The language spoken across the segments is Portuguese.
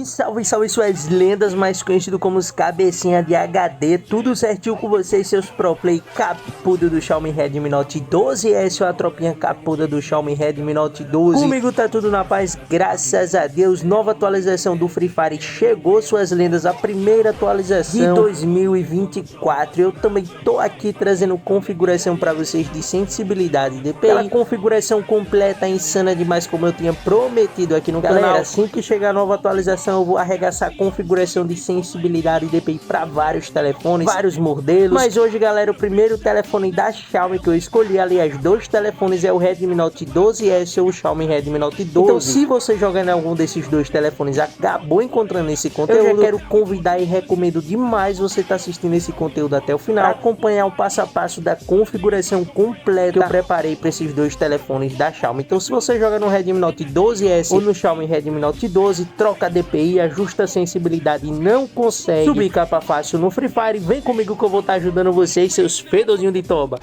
Salve, salve suas lendas, mais conhecido como os cabecinha de HD. Tudo certinho com vocês, seus pro play capudo do Xiaomi Redmi Note 12. Essa é a tropinha capuda do Xiaomi Redmi Note 12. Comigo tá tudo na paz, graças a Deus. Nova atualização do Free Fire chegou, suas lendas, a primeira atualização de 2024. Eu também tô aqui trazendo configuração para vocês de sensibilidade de DPI. Aquela configuração completa, insana demais, como eu tinha prometido aqui no canal. Assim que chegar a nova atualização, eu vou arregaçar a configuração de sensibilidade e DPI para vários telefones, vários modelos. Mas hoje, galera, o primeiro telefone da Xiaomi que eu escolhi, aliás, dois telefones, é o Redmi Note 12S ou o Xiaomi Redmi Note 12. Então, se você jogar em algum desses dois telefones, acabou encontrando esse conteúdo, eu já quero convidar e recomendo demais você estar assistindo esse conteúdo até o final, para acompanhar o passo a passo da configuração completa que eu preparei para esses dois telefones da Xiaomi. Então, se você joga no Redmi Note 12S ou no Xiaomi Redmi Note 12, troca DPI, ajusta a sensibilidade e não consegue subir capa fácil no Free Fire, vem comigo que eu vou estar ajudando vocês, seus fedozinhos de toba.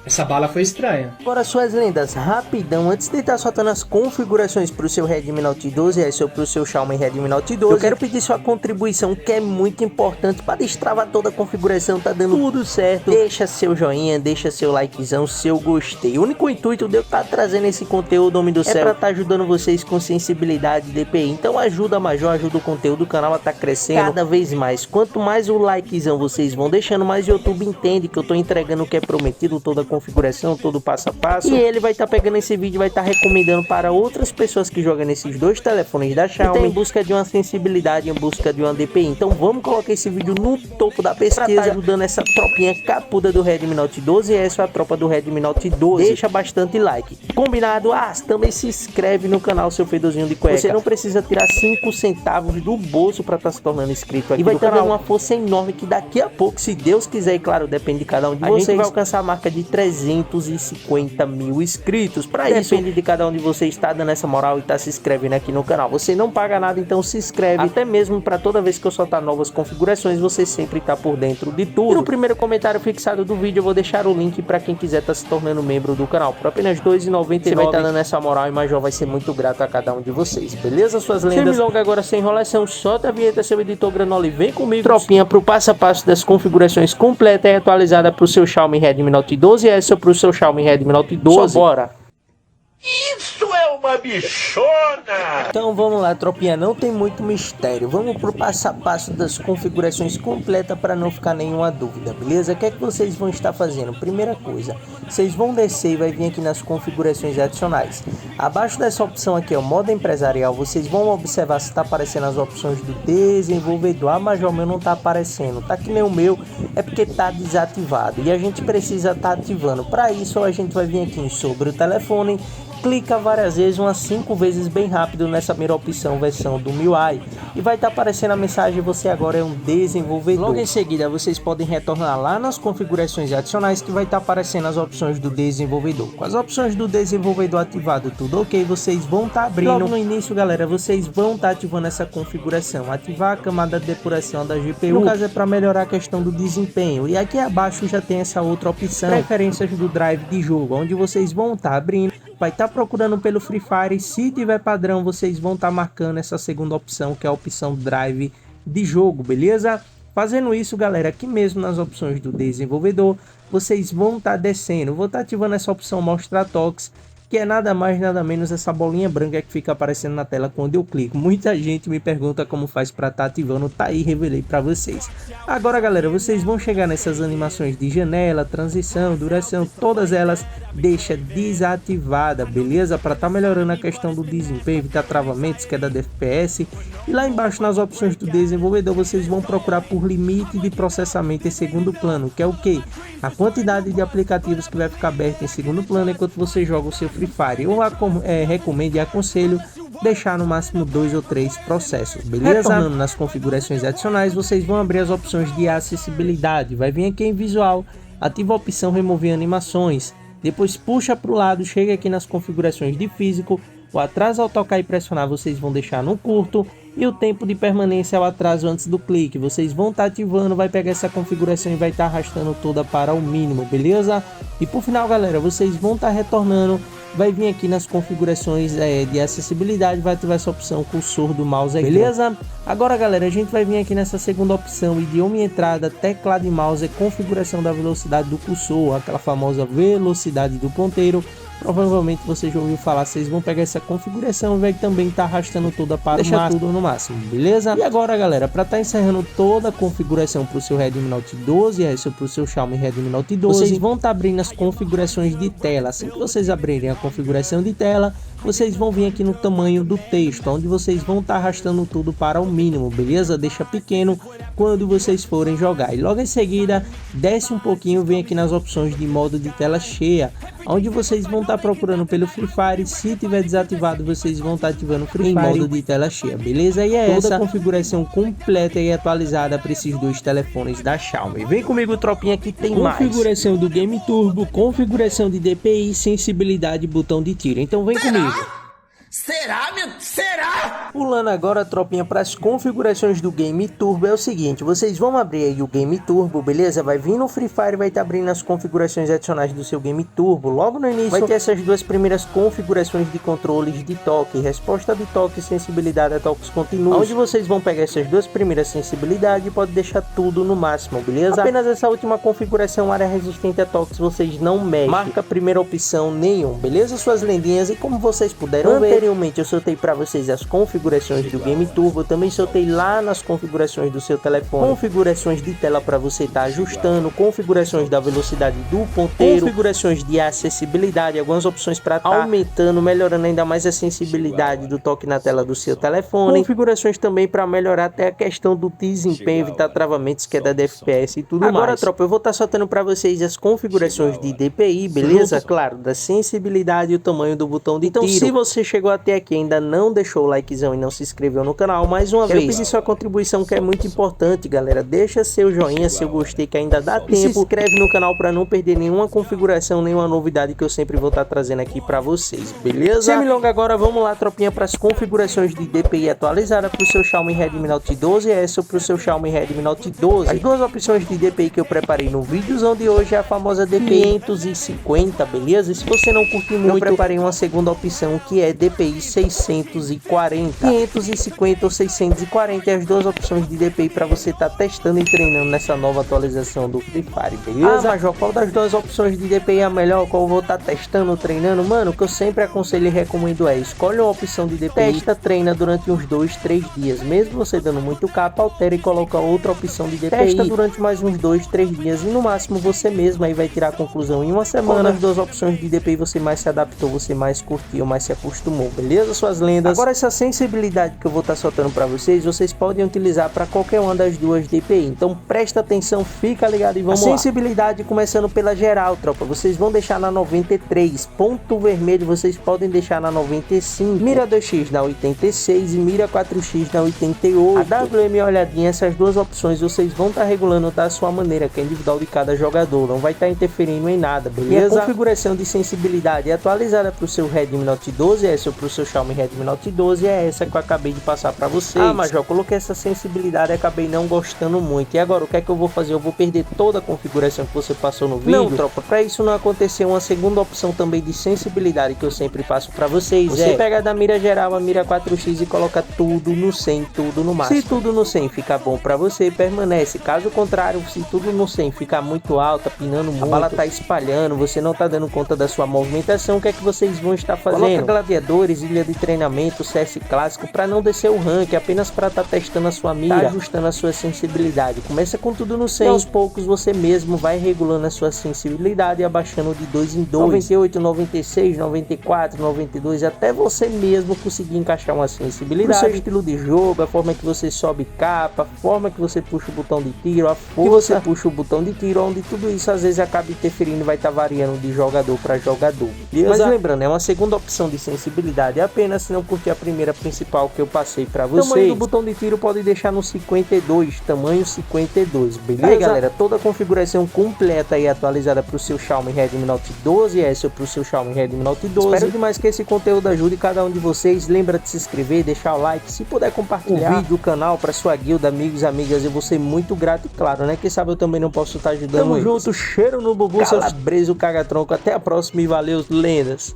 Essa bala foi estranha. Agora, suas lendas, rapidão, antes de estar soltando as configurações para o seu Redmi Note 12S ou para o seu Xiaomi Redmi Note 12, eu quero pedir sua contribuição, que é muito importante para destravar toda a configuração, tá dando tudo certo. Deixa seu joinha, deixa seu likezão, seu gostei. O único intuito de eu estar trazendo esse conteúdo, homem do céu, é para estar ajudando vocês com sensibilidade de DPI. Então ajuda, Major, ajuda o conteúdo, o canal a tá crescendo cada vez mais. Quanto mais o likezão vocês vão deixando, mais o YouTube entende que eu tô entregando o que é prometido, toda a configuração, todo o passo a passo, e ele vai estar pegando esse vídeo e vai estar recomendando para outras pessoas que jogam nesses dois telefones da Xiaomi em busca de uma sensibilidade, em busca de uma DPI. Então vamos colocar esse vídeo no topo da pesquisa, tá ajudando essa tropinha capuda do Redmi Note 12S, a tropa do Redmi Note 12. Deixa bastante like, combinado? Também se inscreve no canal, seu fedozinho de cueca. Você não precisa tirar 5 centavos do bolso para estar se tornando inscrito aqui, e vai estar dando uma força enorme, que daqui a pouco, se Deus quiser, e claro, depende de cada um de vocês, a gente vai alcançar a marca de 350 mil inscritos. Para isso, depende de cada um de vocês estar dando essa moral e tá se inscrevendo aqui no canal. Você não paga nada, então se inscreve, até mesmo para toda vez que eu soltar novas configurações, você sempre tá por dentro de tudo. E no primeiro comentário fixado do vídeo eu vou deixar o link para quem quiser tá se tornando membro do canal. Por apenas R$ 2,99 você vai estar dando essa moral, e Major vai ser muito grato a cada um de vocês, beleza, suas lendas? Sem milonga agora, sem enrolação, solta a vinheta, seu editor Granola, e vem comigo, tropinha, pro passo a passo das configurações completa e atualizada pro seu Xiaomi Redmi Note 12S ou pro seu Xiaomi Redmi Note 12. Só bora! Isso é uma bichona! Então vamos lá, tropinha, não tem muito mistério. Vamos pro passo a passo das configurações completas para não ficar nenhuma dúvida, beleza? O que é que vocês vão estar fazendo? Primeira coisa, vocês vão descer e vai vir aqui nas configurações adicionais. Abaixo dessa opção aqui, ó, modo empresarial, vocês vão observar se está aparecendo as opções do desenvolvedor. Mas o meu não está aparecendo, tá que nem o meu, é porque tá desativado e a gente precisa estar ativando. Para isso, a gente vai vir aqui em sobre o telefone, clica várias vezes, umas 5 vezes bem rápido nessa primeira opção, versão do MIUI, e vai estar aparecendo a mensagem: você agora é um desenvolvedor. Logo em seguida, vocês podem retornar lá nas configurações adicionais, que vai estar aparecendo as opções do desenvolvedor. Com as opções do desenvolvedor ativado, tudo ok, vocês vão estar abrindo. Logo no início, galera, vocês vão estar ativando essa configuração, ativar a camada de depuração da GPU, no caso é para melhorar a questão do desempenho. E aqui abaixo já tem essa outra opção, preferências do drive de jogo, onde vocês vão estar abrindo, vai estar procurando pelo Free Fire. Se tiver padrão, vocês vão estar marcando essa segunda opção, que é a opção drive de jogo, beleza? Fazendo isso, galera, aqui mesmo nas opções do desenvolvedor, vocês vão estar descendo. Vou estar ativando essa opção mostrar toques, que é nada mais nada menos essa bolinha branca que fica aparecendo na tela quando eu clico. Muita gente me pergunta como faz para estar ativando, tá aí, revelei para vocês. Agora, galera, vocês vão chegar nessas animações de janela, transição, duração, todas elas deixa desativada, beleza? Para estar melhorando a questão do desempenho, evitar travamentos, queda de FPS. E lá embaixo nas opções do desenvolvedor, vocês vão procurar por limite de processamento em segundo plano, que é o que? A quantidade de aplicativos que vai ficar aberto em segundo plano enquanto você joga o seu Free Fire. Eu recomendo e aconselho deixar no máximo 2 ou 3 processos, beleza? Retornando nas configurações adicionais, vocês vão abrir as opções de acessibilidade. Vai vir aqui em visual, ativa a opção remover animações, depois puxa para o lado, chega aqui nas configurações de físico, o atraso ao tocar e pressionar vocês vão deixar no curto, e o tempo de permanência é o atraso antes do clique. Vocês vão estar ativando, vai pegar essa configuração e vai estar arrastando toda para o mínimo, beleza? E por final, galera, vocês vão estar retornando vai vir aqui nas configurações de acessibilidade, vai ativar essa opção cursor do mouse aqui, beleza? Agora galera, a gente vai vir aqui nessa segunda opção, idioma e entrada, teclado e mouse, configuração da velocidade do cursor, aquela famosa velocidade do ponteiro. Provavelmente você já ouviu falar, vocês vão pegar essa configuração e vai também estar arrastando toda para deixar tudo no máximo, beleza? E agora galera, para estar encerrando toda a configuração para o seu Redmi Note 12S ou para o seu Xiaomi Redmi Note 12, vocês vão estar abrindo as configurações de tela. Assim que vocês abrirem a configuração de tela, vocês vão vir aqui no tamanho do texto, onde vocês vão estar arrastando tudo para o mínimo, beleza? Deixa pequeno quando vocês forem jogar. E logo em seguida, desce um pouquinho, vem aqui nas opções de modo de tela cheia, onde vocês vão estar procurando pelo Free Fire. Se tiver desativado, vocês vão estar ativando o Free Fire em modo de tela cheia, beleza? E é toda a configuração completa e atualizada para esses dois telefones da Xiaomi. Vem comigo, tropinha, que tem mais. Configuração do Game Turbo, configuração de DPI, sensibilidade e botão de tiro. Então vem comigo. Será, meu? Será? Pulando agora, tropinha, para as configurações do Game Turbo é o seguinte, vocês vão abrir aí o Game Turbo, beleza? Vai vir no Free Fire, vai estar abrindo as configurações adicionais do seu Game Turbo. Logo no início vai ter essas duas primeiras configurações de controles de toque, resposta de toque e sensibilidade a toques contínuos, onde vocês vão pegar essas duas primeiras sensibilidades e pode deixar tudo no máximo, beleza? Apenas essa última configuração, área resistente a toques, vocês não mexem. Marca a primeira opção nenhum, beleza, suas lendinhas? E como vocês puderam ver, anteriormente eu soltei para vocês as configurações do Game Turbo, também soltei lá nas configurações do seu telefone, configurações de tela para você estar ajustando, configurações da velocidade do ponteiro, configurações de acessibilidade, algumas opções para estar aumentando, melhorando ainda mais a sensibilidade do toque na tela do seu telefone, configurações também para melhorar até a questão do desempenho, evitar travamentos, queda de FPS e tudo mais. Agora, tropa, eu vou estar soltando para vocês as configurações de DPI, beleza? Claro, da sensibilidade e o tamanho do botão de tiro. Então, se você chegou até aqui e ainda não deixou o likezão e não se inscreveu no canal, mais uma vez, pedir sua contribuição, que é muito importante, galera. Deixa seu joinha, seu gostei, que ainda dá tempo. Se inscreve no canal para não perder nenhuma configuração, nenhuma novidade que eu sempre vou estar trazendo aqui para vocês, beleza? Sem milonga agora, vamos lá, tropinha, para as configurações de DPI atualizada para o seu Xiaomi Redmi Note 12S ou para o seu Xiaomi Redmi Note 12. As duas opções de DPI que eu preparei no vídeozão de hoje é a famosa DPI 550, beleza? E se você não curte muito, eu preparei uma segunda opção que é DPI 640, 550 ou 640, as duas opções de DPI para você estar testando e treinando nessa nova atualização do Free Fire, beleza? Major, qual das duas opções de DPI é a melhor? Qual eu vou estar testando, treinando? Mano, o que eu sempre aconselho e recomendo é, escolhe uma opção de DPI, testa, treina durante uns 2, 3 dias, mesmo você dando muito capa, altera e coloca outra opção de DPI, testa durante mais uns 2, 3 dias e no máximo você mesmo aí vai tirar a conclusão em uma semana. As duas opções de DPI você mais se adaptou, você mais curtiu, mais se acostumou, beleza, suas lendas? Agora, essa sensibilidade que eu vou estar soltando para vocês, vocês podem utilizar para qualquer uma das duas DPI, então presta atenção, fica ligado e vamos lá. Sensibilidade começando pela geral, tropa, vocês vão deixar na 93, ponto vermelho vocês podem deixar na 95, mira 2x na 86 e mira 4x na 88, a WM olhadinha, essas duas opções vocês vão estar regulando da sua maneira, que é individual de cada jogador, não vai estar interferindo em nada, beleza? E a configuração de sensibilidade atualizada para o seu Redmi Note 12S ou para o seu Xiaomi Redmi Note 12 é essa que eu acabei de passar para vocês. Mas eu coloquei essa sensibilidade e acabei não gostando muito. E agora o que é que eu vou fazer? Eu vou perder toda a configuração que você passou no vídeo? Não, tropa, para isso não acontecer, uma segunda opção também de sensibilidade que eu sempre passo para vocês, você pega da mira geral a mira 4x e coloca tudo no 100, tudo no máximo. Se tudo no 100 ficar bom para você, permanece. Caso contrário, se tudo no 100 ficar muito alta, pinando muito, a bala tá espalhando, você não tá dando conta da sua movimentação, o que é que vocês vão estar fazendo? Coloca gladiadores, ilha de treinamento, CS clássico, para não descer o rank, apenas para estar testando a sua mira, tá ajustando a sua sensibilidade. Começa com tudo no 100 e aos poucos você mesmo vai regulando a sua sensibilidade e abaixando de 2 em 2, 98, 96, 94, 92, até você mesmo conseguir encaixar uma sensibilidade pro seu estilo de jogo, a forma que você sobe capa, a forma que você puxa o botão de tiro, a força que você puxa o botão de tiro, onde tudo isso às vezes acaba interferindo, vai estar variando de jogador para jogador. Mas lembrando, é uma segunda opção de sensibilidade apenas, se não curtir a primeira principal que eu passei para vocês. O tamanho do botão de tiro pode deixar no 52, tamanho 52, beleza? Aí, galera, toda a configuração completa e atualizada para o seu Xiaomi Redmi Note 12S ou para o seu Xiaomi Redmi Note 12. Espero demais que esse conteúdo ajude cada um de vocês. Lembra de se inscrever, deixar o like, se puder compartilhar o vídeo, o canal para sua guilda, amigos e amigas, eu vou ser muito grato e claro, né? Quem sabe eu também não posso estar ajudando. Tamo junto, cheiro no bubu, seus brezo caga-tronco. Até a próxima e valeu, lendas!